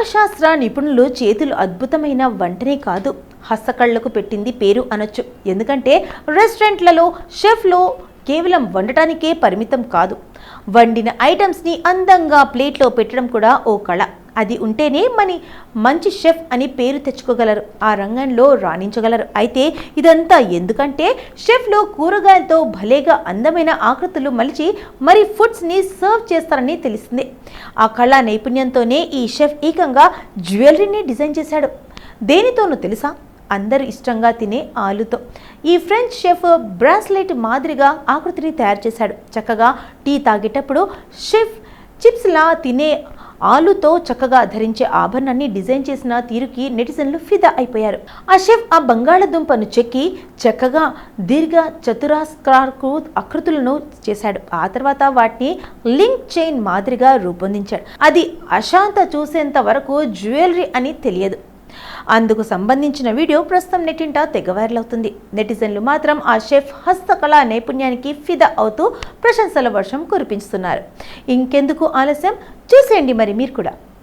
వంటశాస్త్ర నిపుణులు చేతులు అద్భుతమైన వంటనే కాదు, హస్తకళ్లకు పెట్టింది పేరు అనొచ్చు. ఎందుకంటే రెస్టారెంట్లలో షెఫ్లు కేవలం వండటానికే పరిమితం కాదు, వండిన ఐటమ్స్ని అందంగా ప్లేట్లో పెట్టడం కూడా ఓ కళ. అది ఉంటేనే మంచి షెఫ్ అని పేరు తెచ్చుకోగలరు, ఆ రంగంలో రాణించగలరు. అయితే ఇదంతా ఎందుకంటే షెఫ్లు కూరగాయలతో భలేగా అందమైన ఆకృతులు మలిచి మరి ఫుడ్స్ని సర్వ్ చేస్తారని తెలిసిందే. ఆ కళా నైపుణ్యంతోనే ఈ షెఫ్ ఏకంగా జ్యువెలరీని డిజైన్ చేశాడు. దేనితోనూ తెలుసా? అందరూ ఇష్టంగా తినే ఆలుతో. ఈ ఫ్రెంచ్ షెఫ్ బ్రాస్లెట్ మాదిరిగా ఆకృతిని తయారు చేశాడు. చక్కగా టీ తాగేటప్పుడు షెఫ్ చిప్స్లా తినే ఆలుతో చక్కగా ధరించే ఆభరణాన్ని డిజైన్ చేసిన తీరుకి నెటిజన్లు ఫిదా అయిపోయారు. ఆ షెఫ్ ఆ బంగాళదుంపను చెక్కి చక్కగా దీర్ఘ చతురస్రాకారపు ఆకృతులను చేశాడు. ఆ తర్వాత వాటిని లింక్ చైన్ మాదిరిగా రూపొందించాడు. అది అశాంత చూసేంత వరకు జ్యువెలరీ అని తెలియదు. అందుకు సంబంధించిన వీడియో ప్రస్తుతం నెట్టింట తెగ వైరల్ అవుతుంది. నెటిజన్లు మాత్రం ఆ షెఫ్ హస్తకళా నైపుణ్యానికి ఫిదా అవుతూ ప్రశంసల వర్షం కురిపిస్తున్నారు. ఇంకెందుకు ఆలస్యం, చూసేయండి మరి మీరు కూడా.